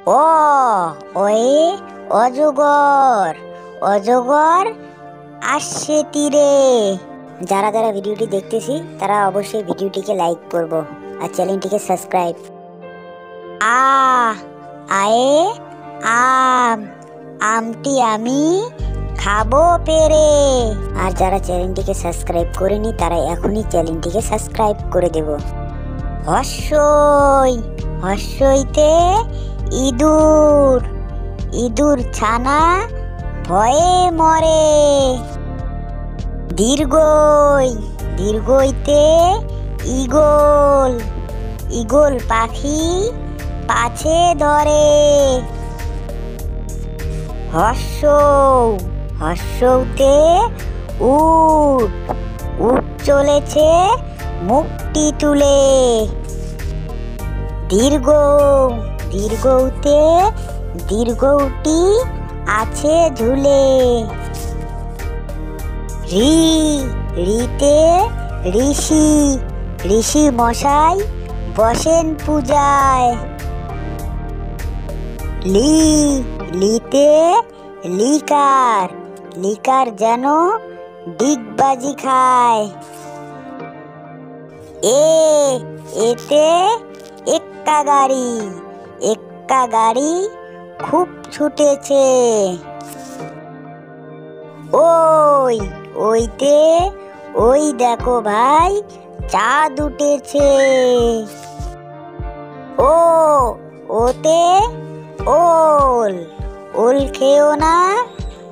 অ way অজগর। অজগর আসছে তীরে। যারা যারা ভিডিওটি দেখতেছি তারা অবশ্যই ভিডিওটিকে লাইক করব আর চ্যানেলটিকে সাবস্ক্রাইব। আ আয়ে আম। আমটি আমি খাবো পেরে। আর যারা চ্যানেলটিকে সাবস্ক্রাইব করেনি তারা এখনই চ্যানেলটিকে সাবস্ক্রাইব করে দেব। হর্ষই হর্ষইতে ইঁদুর। ইঁদুর ছানা ভয়ে মরে। দীর্ঘই দীর্ঘইতে ঈগল। ঈগল পাখি পাছে ধরে। হর্ষৌ হর্ষৌতে উট। উট চলেছে মুখটি তুলে। দীর্ঘ দীর্ঘৌতে দীর্ঘৌটি আছে ঝুলে। ঋ ঋতে ঋষি। ঋষি মশাই বসেন পূজায়। লি লিতে লিকার। লিকার যেন ডিগবাজি খায়। এতে এক্কা গাড়ি। এক্কা গাড়ি খুব ছুটেছে। ওই ওইতে ওই দেখো ভাই চাঁদ উঠেছে। ও ওতে ওল। ওল খেও না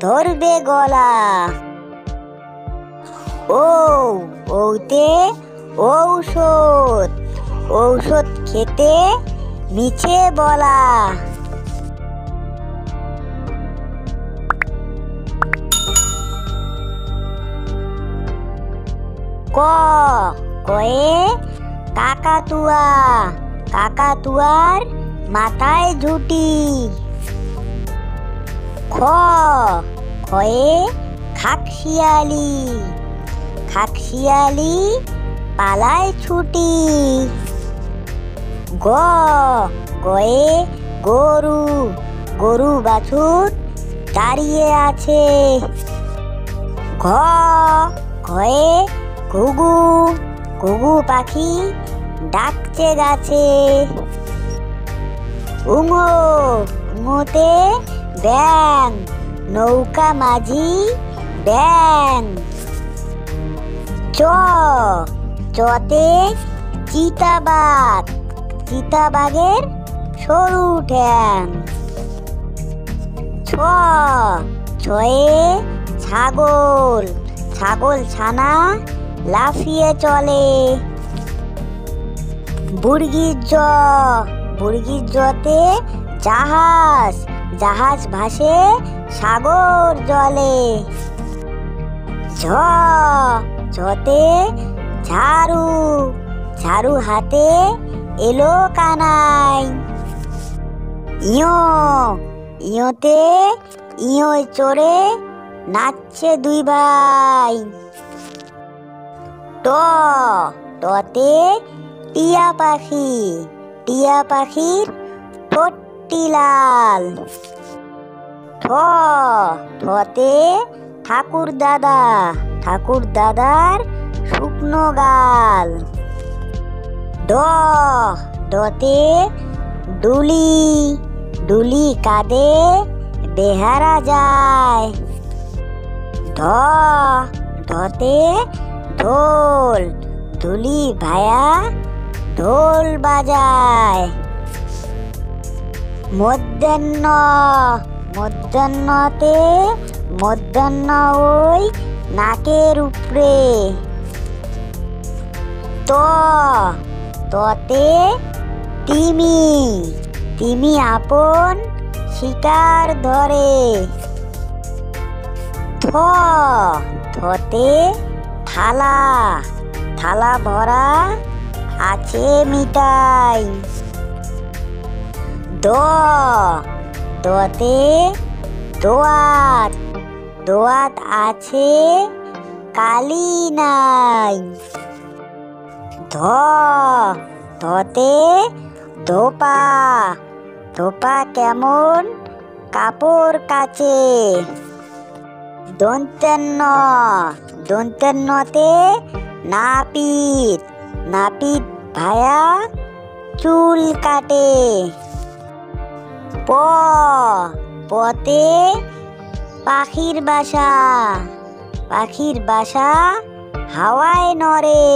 ধরবে গলা। ওতে ঔষধ। ঔষধ খেতে মিছে বলা। কয়ে কাকাতুয়া। কাকাতুয়ার মাথায় ঝুঁটি। খয়ে খাকশিয়ালি। খাকশিয়ালি পালায় ছুটি। গয়ে গরু। গরু বাছুর দাঁড়িয়ে আছে। ঘয়ে ঘুঘু। ঘুঘু পাখি ডাকছে গাছে। উঙোতে ব্যাং। নৌকা মাঝি ব্যাং। চতে চিতাবাঘ। চিতাবাঘের সরু ঠ্যাং। ছয়ে ছাগল। ছাগল ছানা লাফিয়ে চলে। বুর্গির জতে জাহাজ। জাহাজ ভাসে সাগর জলে। ঝতে ঝাড়ু। ঝাড়ু হাতে এলো কানাই। ইয়োতে ইয়োয় চড়ে নাচছে দুই ভাই। টতে টিয়া পাখি। টিয়া পাখির ঠোঁটটি লাল। ঠতে ঠাকুর দাদা। ঠাকুর দাদার শুকনো গাল। ডতে ডুলি। ডুলি কাঁধে বেহারা যায়। ঢতে ঢোল। ঢুলি ভায়া ঢোল বাজায়। মধ্যাহ্নতে মধ্যাহ্ন ওই নাকের উপরে। ততে তিমি। তিমি আপন শিকার ধরে। থতে থালা। থালা ভরা আছে মিঠাই। দতে দোয়াত। দোয়াত আছে কালি নাই। ধতে ধোপা। থোপা কেমন কাপড় কাচে। দন্তের ন, দন্তের নতে নাপিত, নাপিত ভায়া চুল কাটে। প, পতে পাখির বাসা, পাখির বাসা হাওয়ায় নড়ে।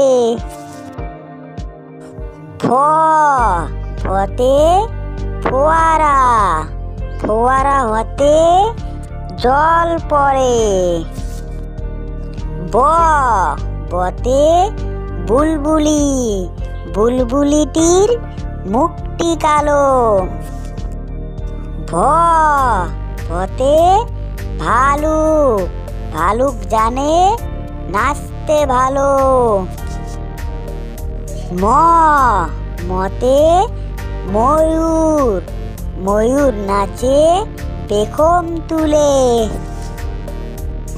ফ, ফতে ফোয়ারা, ফোয়ারা হতে জল পড়ে। ব, বতে বুলবুলি, বুলবুলিটির মুখটি কালো। ভ, ভতে ভালুক, ভালুক জানে নাচতে ভালো। ম, মতে ময়ূর, ময়ূর নাচে পেখম তুলে।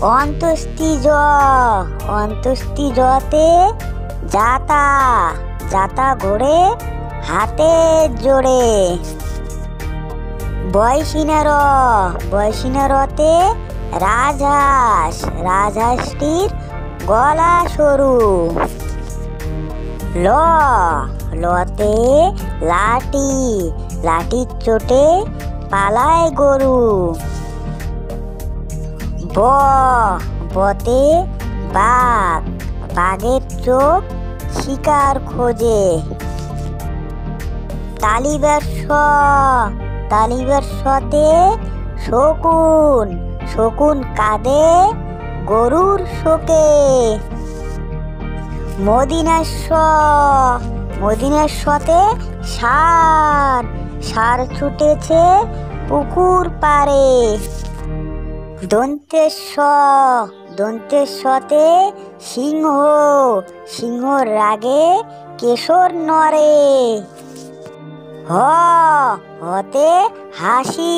অন্ত্যেষ্টি জ, অন্ত্যেষ্টি জতে যাতা, যাতা ঘোড়ে হাতের জোড়ে। বয়সিনা র, বয়সিনা রতে রাজহাঁস, রাজহাঁসটির গলা সরু। ল, লতে লাঠি, লাঠির চোটে পালায় গরু। ব, বতে বাঘ, বাঘের চোখ শিকার খোঁজে। তালিবার স, তালিবার সতে শকুন, শকুন কাঁদে গরুর শোকে। মদিনার স, মদিনার সতে ষাঁড়, ষাঁড় ছুটেছে পুকুর পাড়ে। দন্তের স, দন্তের সতে সিংহ, সিংহর রাগে কেশর নড়ে। হ, হতে হাসি,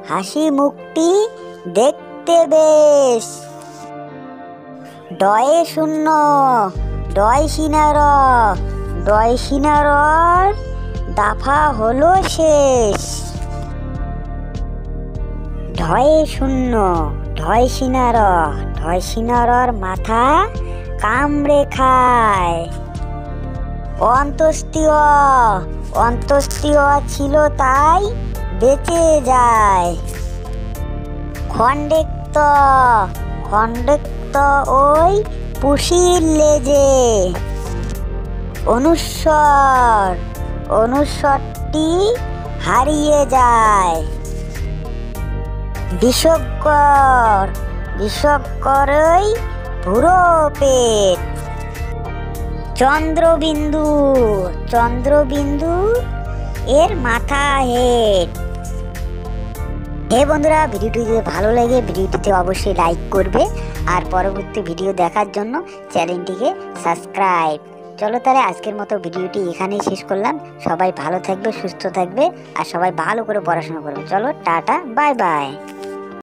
হাসি মুখটি দেখতে বেশ। ডয়ে শূন্য, ডয় সিনার, ডয় সিনারর দাফা হলো শেষ। ঢয়ে শূন্য, ঢয় সিনার, ঢয় সিনারর মাথা কামড়ে খায়। অন্ত্যেষ্টিয়, অন্ত্যেষ্টিয় ছিল তাই বেঁচে যায়। খণ্ডেক্ত, খণ্ডেক্ত ওই পুষির লেজে। অনুস্বর, অনুস্বরটি হারিয়ে যায়। বিষগ্বর, বিষগ্বরই পুরো পেট। চন্দ্রবিন্দু, চন্দ্রবিন্দু এর মাথা হেড। হে বন্ধুরা, ভিডিওটি যদি ভালো লাগে ভিডিওটিতে অবশ্যই লাইক করবে আর পরবর্তী ভিডিও দেখার জন্য চ্যানেলটিকে সাবস্ক্রাইব। চলো তাহলে আজকের মতো ভিডিওটি এখানেই শেষ করলাম। সবাই ভালো থাকবে, সুস্থ থাকবে আর সবাই ভালো করে পড়াশোনা করবে। চলো টাটা, বাই বাই।